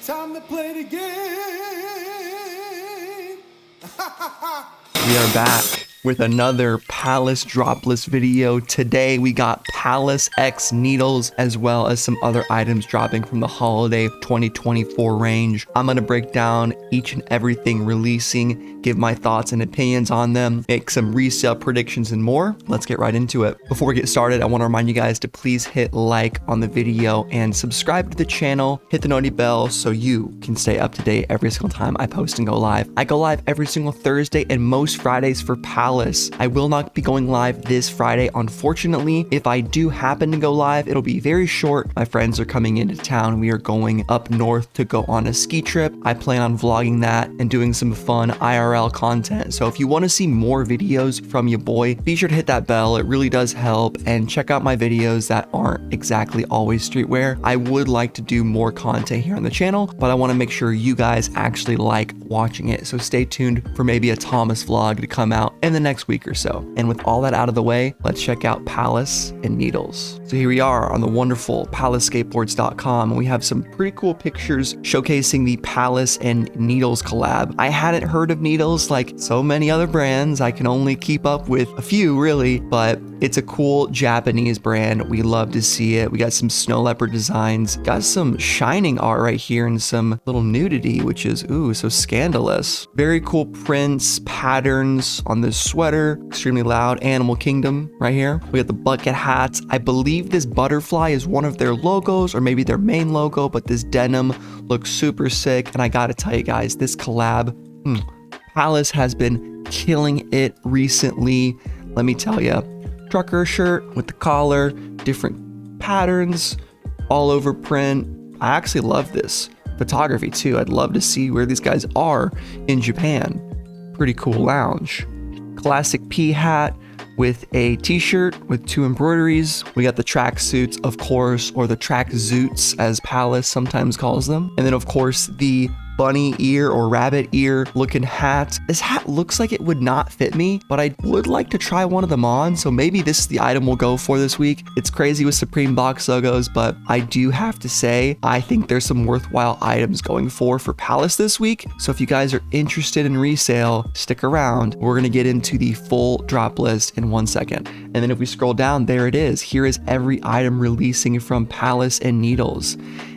Time to play the game. We are back with another Palace Droplist video. Today we got Palace X needles as well as some other items dropping from the holiday 2024 range. I'm going to break down each and everything releasing, give my thoughts and opinions on them, make some resale predictions and more. Let's get right into it. Before we get started, I want to remind you guys to please hit like on the video and subscribe to the channel, hit the noti bell so you can stay up to date every single time I post and go live. I go live every single Thursday and most Fridays for Palace. I will not be going live this Friday, unfortunately. If I do happen to go live, it'll be very short. My friends are coming into town. We are going up north to go on a ski trip. I plan on vlogging that and doing some fun IRL content. So if you want to see more videos from your boy, be sure to hit that bell. It really does help. And check out my videos that aren't exactly always streetwear. I would like to do more content here on the channel, but I want to make sure you guys actually like watching it. So stay tuned for maybe a Thomas vlog to come out in the next week or so. And with all that out of the way, let's check out Palace and needles. So here we are on the wonderful palaceskateboards.com, and we have some pretty cool pictures showcasing the Palace and Needles collab. I hadn't heard of Needles like so many other brands. I can only keep up with a few really, but it's a cool Japanese brand. We love to see it. We got some snow leopard designs, got some shining art right here and some little nudity, which is ooh, so scandalous. Very cool prints, patterns on this sweater, extremely loud. Animal Kingdom right here. We got the bucket hats. I believe this butterfly is one of their logos or maybe their main logo, but this denim looks super sick. And I gotta tell you guys, this collab, Palace has been killing it recently. Let me tell you, trucker shirt with the collar, different patterns, all over print. I actually love this photography too. I'd love to see where these guys are in Japan. Pretty cool lounge. Classic P hat with a t-shirt with two embroideries. We got the track suits, of course, or the track zoots as Palace sometimes calls them. And then of course the bunny ear or rabbit ear looking hat. This hat looks like it would not fit me, but I would like to try one of them on, so maybe this is the item we'll go for this week. It's crazy with Supreme box logos, but I do have to say I think there's some worthwhile items going for Palace this week. So if you guys are interested in resale, stick around. We're gonna get into the full drop list in 1 second. And then if we scroll down, there it is. Here is every item releasing from Palace and Needles.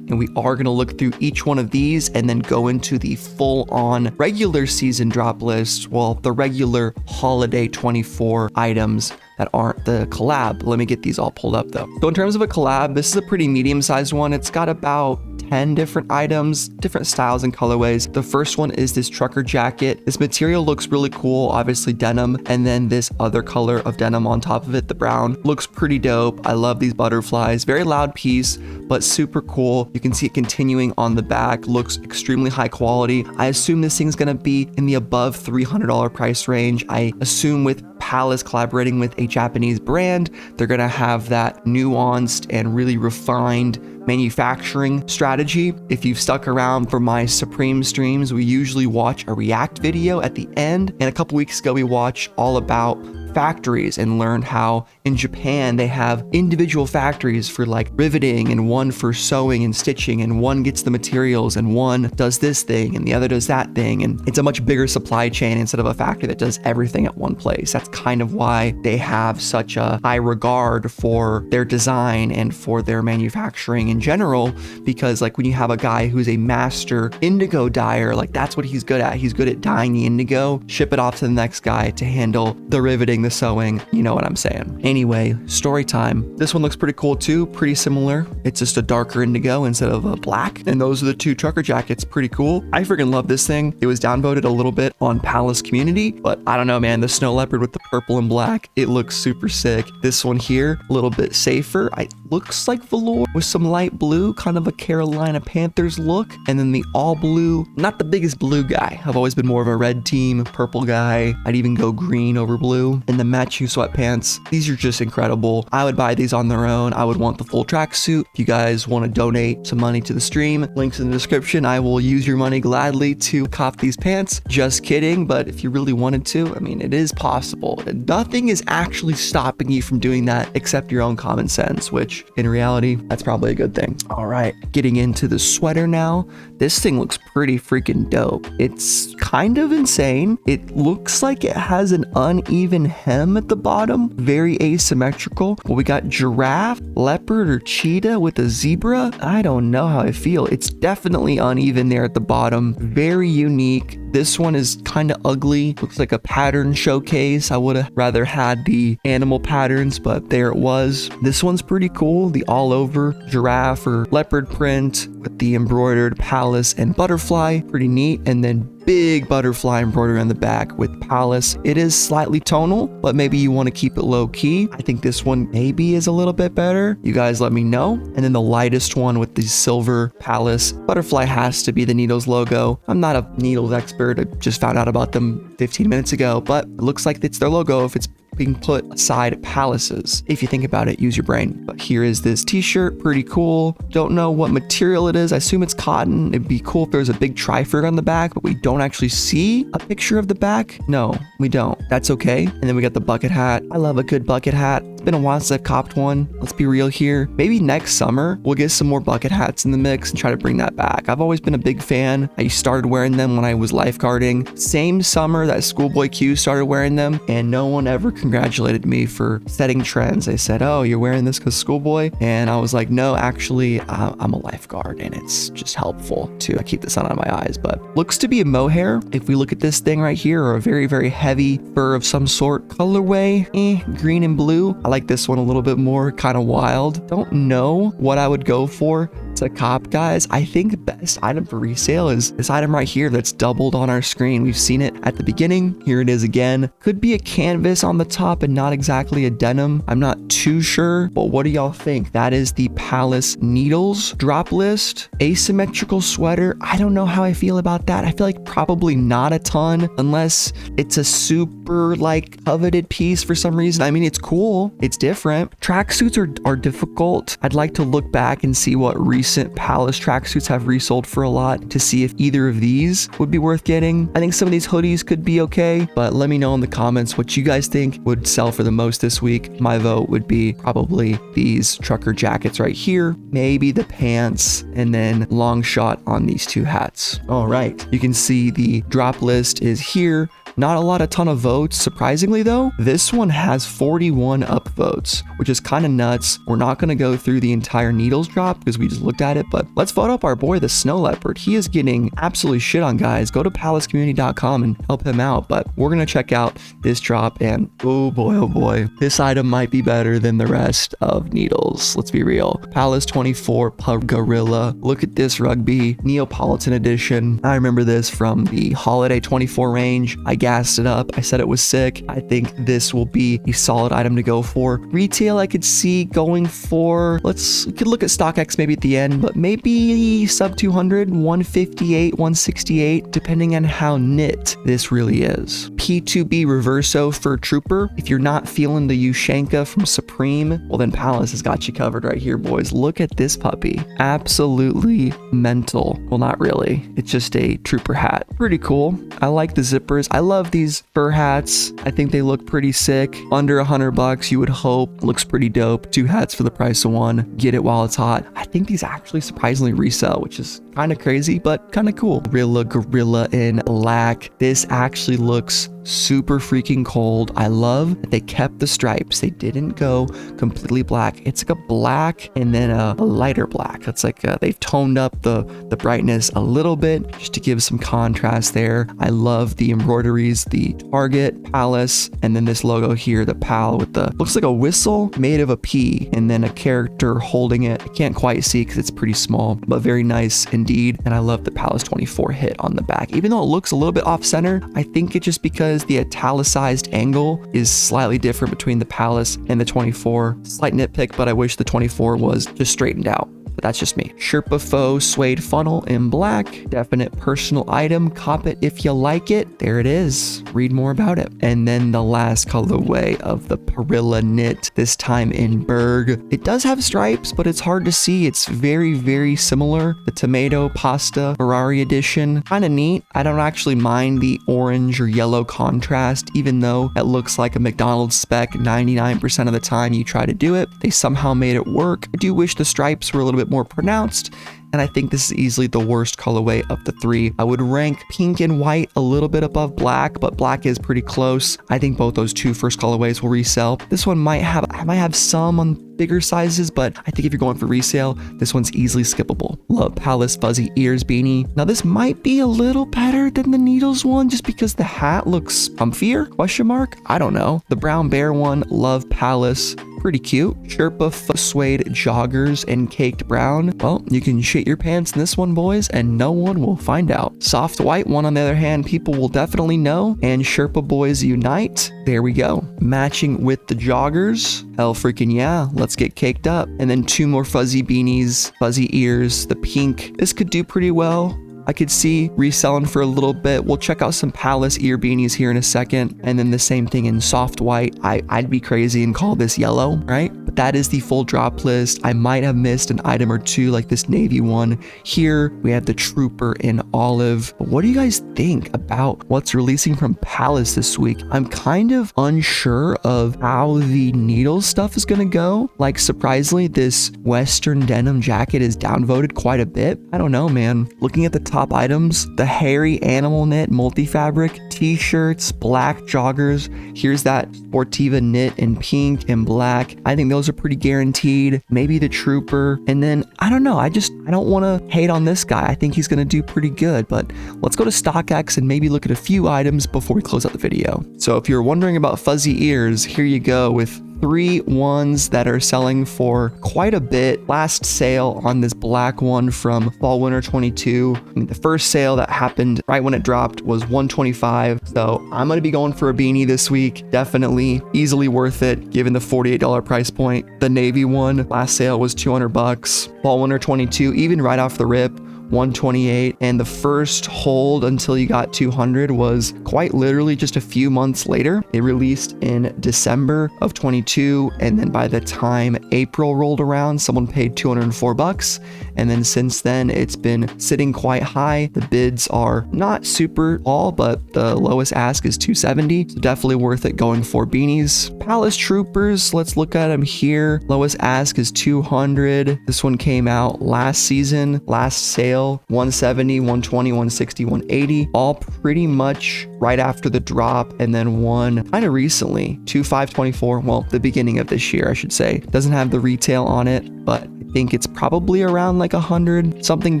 And we are going to look through each one of these and then go into the full-on regular season drop list. Well, the regular holiday 24 items that aren't the collab. Let me get these all pulled up though. So in terms of a collab, this is a pretty medium-sized one. It's got about 10 different items, different styles and colorways. The first one is this trucker jacket. This material looks really cool, obviously denim, and then this other color of denim on top of it, the brown, looks pretty dope. I love these butterflies. Very loud piece, but super cool. You can see it continuing on the back, looks extremely high quality. I assume this thing's gonna be in the above $300 price range. I assume with Palace collaborating with a Japanese brand, they're gonna have that nuanced and really refined manufacturing strategy. If you've stuck around for my Supreme streams, we usually watch a react video at the end. And a couple weeks ago, we watched all about factories and learned how in Japan they have individual factories for like riveting and one for sewing and stitching, and one gets the materials and one does this thing and the other does that thing. And it's a much bigger supply chain instead of a factory that does everything at one place. That's kind of why they have such a high regard for their design and for their manufacturing in general, because like when you have a guy who's a master indigo dyer, like that's what he's good at. He's good at dyeing the indigo, ship it off to the next guy to handle the riveting, the sewing, you know what I'm saying. Anyway, story time. This one looks pretty cool too, pretty similar. It's just a darker indigo instead of a black. And those are the two trucker jackets, pretty cool. I freaking love this thing. It was downvoted a little bit on Palace community, but I don't know, man, the snow leopard with the purple and black, it looks super sick. This one here, a little bit safer. It looks like velour with some light blue, kind of a Carolina Panthers look. And then the all blue, not the biggest blue guy. I've always been more of a red team, purple guy. I'd even go green over blue. And the matching sweatpants, these are just incredible. I would buy these on their own. I would want the full tracksuit. If you guys want to donate some money to the stream, links in the description. I will use your money gladly to cop these pants. Just kidding, but if you really wanted to, I mean, it is possible. Nothing is actually stopping you from doing that except your own common sense, which which in reality, that's probably a good thing. All right, getting into the sweater now. This thing looks pretty freaking dope. It's kind of insane. It looks like it has an uneven hem at the bottom, very asymmetrical. Well, we got giraffe, leopard, or cheetah with a zebra. I don't know how I feel. It's definitely uneven there at the bottom. Very unique. This one is kind of ugly. Looks like a pattern showcase. I would have rather had the animal patterns, but there it was. This one's pretty cool. The all over giraffe or leopard print with the embroidered palace and butterfly. Pretty neat. And then big butterfly embroidery on the back with palace. It is slightly tonal, but maybe you want to keep it low key. I think this one maybe is a little bit better. You guys let me know. And then the lightest one with the silver palace butterfly has to be the Needles logo. I'm not a Needles expert. I just found out about them 15 minutes ago, but it looks like it's their logo if it's being put aside palaces. If you think about it, use your brain. But here is this t-shirt, pretty cool. Don't know what material it is. I assume it's cotton. It'd be cool if there was a big tri-fur on the back, but we don't actually see a picture of the back. No, we don't. That's okay. And then we got the bucket hat. I love a good bucket hat. It's been a while since I've copped one. Let's be real here. Maybe next summer, we'll get some more bucket hats in the mix and try to bring that back. I've always been a big fan. I started wearing them when I was lifeguarding. Same summer that Schoolboy Q started wearing them, and no one ever congratulated me for setting trends. They said, oh, you're wearing this because Schoolboy? And I was like, no, actually, I'm a lifeguard and it's just helpful to keep the sun out of my eyes. But looks to be a mohair. If we look at this thing right here, or a very, very heavy fur of some sort. Colorway, green and blue. I like this one a little bit more, kind of wild. Don't know what I would go for to cop, guys. I think the best item for resale is this item right here that's doubled on our screen. We've seen it at the beginning. Here it is again. Could be a canvas on the top and not exactly a denim. I'm not too sure, but what do y'all think? That is the Palace Needles Droplist asymmetrical sweater. I don't know how I feel about that. I feel like probably not a ton unless it's a super like coveted piece for some reason. I mean, it's cool. It's different. Tracksuits are difficult. I'd like to look back and see what recent Palace tracksuits have resold for a lot to see if either of these would be worth getting. I think some of these hoodies could be okay, but let me know in the comments what you guys think would sell for the most this week. My vote would be probably these trucker jackets right here, maybe the pants, and then long shot on these two hats. All right, you can see the drop list is here. Not a ton of votes. Surprisingly though, this one has 41 upvotes, which is kind of nuts. We're not going to go through the entire Needles drop because we just looked at it, but let's vote up our boy, the Snow Leopard. He is getting absolutely shit on, guys. Go to palacecommunity.com and help him out, but we're going to check out this drop and oh boy, this item might be better than the rest of Needles. Let's be real. Palace 24 Pub Gorilla. Look at this rugby Neapolitan edition. I remember this from the Holiday 24 range. I gassed it up. I said it was sick. I think this will be a solid item to go for. Retail, I could see going for, we could look at StockX maybe at the end, but maybe sub 200, 158, 168, depending on how knit this really is. P2B Reverso Fur Trooper. If you're not feeling the Ushanka from Supreme, well then Palace has got you covered right here, boys. Look at this puppy. Absolutely mental. Well, not really. It's just a trooper hat. Pretty cool. I like the zippers. I love these fur hats. I think they look pretty sick. Under $100, you would hope. Looks pretty dope. 2 hats for the price of 1. Get it while it's hot. I think these actually surprisingly resell, which is kind of crazy, but kind of cool. Gorilla in black. This actually looks super freaking cold. I love that they kept the stripes. They didn't go completely black. It's like a black and then a lighter black. It's like they've toned up the brightness a little bit just to give some contrast there. I love the embroideries, the Target, Palace, and then this logo here, the PAL with the, looks like a whistle made of a P and then a character holding it. I can't quite see because it's pretty small, but very nice indeed. And I love the Palace 24 hit on the back. Even though it looks a little bit off center, I think it's just because the italicized angle is slightly different between the Palace and the 24. Slight nitpick, but I wish the 24 was just straightened out. but that's just me. Sherpa Faux suede funnel in black, definite personal item. Cop it if you like it. There it is. Read more about it. And then the last colorway of the Perilla knit, this time in Berg. It does have stripes, but it's hard to see. It's very, very similar. The tomato pasta Ferrari edition, kind of neat. I don't actually mind the orange or yellow contrast, even though it looks like a McDonald's spec 99% of the time you try to do it. They somehow made it work. I do wish the stripes were a little bit more pronounced, and I think this is easily the worst colorway of the three. I would rank pink and white a little bit above black, but black is pretty close. I think both those two first colorways will resell. This one might have some on bigger sizes, but I think if you're going for resale, this one's easily skippable. Love Palace Fuzzy Ears beanie. Now this might be a little better than the Needles one just because the hat looks comfier? Question mark? I don't know. The Brown Bear one, love Palace. Pretty cute. Sherpa Faux suede joggers in caked brown. Well, you can shit your pants in this one, boys, and no one will find out. Soft white one, on the other hand, people will definitely know. And Sherpa Boys Unite. There we go. Matching with the joggers. Hell freaking yeah. Let's get caked up. And then two more fuzzy beanies, fuzzy ears, the pink. This could do pretty well. I could see reselling for a little bit. We'll check out some Palace ear beanies here in a second. And then the same thing in soft white. I'd be crazy and call this yellow, right? But that is the full drop list. I might have missed an item or two like this navy one. Here we have the Trooper in olive. But what do you guys think about what's releasing from Palace this week? I'm kind of unsure of how the Needles stuff is gonna go. Like surprisingly, this Western denim jacket is downvoted quite a bit. I don't know, man. Looking at the top items, the hairy animal knit multi-fabric, t-shirts, black joggers. Here's that Sportiva knit in pink and black. I think those are pretty guaranteed. Maybe the Trooper. And then, I don't know. I don't want to hate on this guy. I think he's going to do pretty good, but let's go to StockX and maybe look at a few items before we close out the video. So if you're wondering about fuzzy ears, here you go with 3 ones that are selling for quite a bit. Last sale on this black one from fall winter 22. I mean, the first sale that happened right when it dropped was $125. So I'm going to be going for a beanie this week. Definitely easily worth it given the $48 price point. The navy one last sale was $200. Fall winter 22, even right off the rip, $128, and the first hold until you got 200 was quite literally just a few months later. It released in December of 22, and then by the time April rolled around, someone paid $204, and then since then it's been sitting quite high. The bids are not super tall, but the lowest ask is $270, so definitely worth it going for beanies. Palace Troopers, let's look at them here. Lowest ask is $200. This one came out last season, last sale, $170, $120, $160, $180, all pretty much right after the drop, and then one kind of recently, $25.24, well, the beginning of this year, I should say. Doesn't have the retail on it, but I think it's probably around like 100 something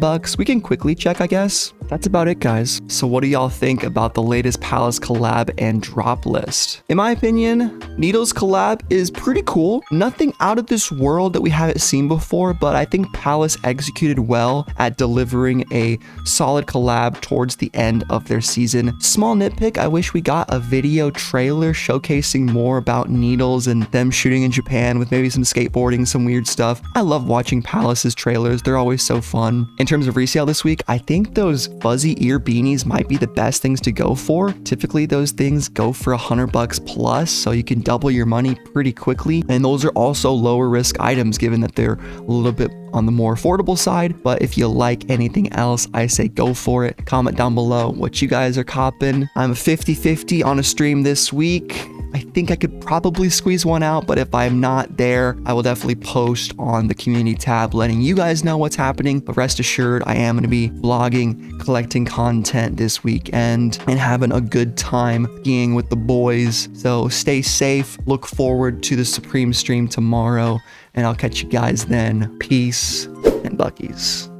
bucks. We can quickly check, I guess. That's about it, guys. So what do y'all think about the latest Palace collab and drop list? In my opinion, Needles collab is pretty cool. Nothing out of this world that we haven't seen before, but I think Palace executed well at delivering a solid collab towards the end of their season. Small nitpick, I wish we got a video trailer showcasing more about Needles and them shooting in Japan with maybe some skateboarding, some weird stuff. I love watching Palace's trailers. They're always so fun. In terms of resale this week, I think those fuzzy ear beanies might be the best things to go for. Typically those things go for $100 plus, so you can double your money pretty quickly. And those are also lower risk items given that they're a little bit on the more affordable side. But if you like anything else, I say go for it. Comment down below what you guys are copping. I'm 50-50 on a stream this week. I think I could probably squeeze one out, but if I'm not there, I will definitely post on the community tab letting you guys know what's happening. But rest assured, I am going to be vlogging, collecting content this weekend, and having a good time skiing with the boys. So stay safe. Look forward to the Supreme stream tomorrow, and I'll catch you guys then. Peace and Buckies.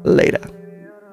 Later.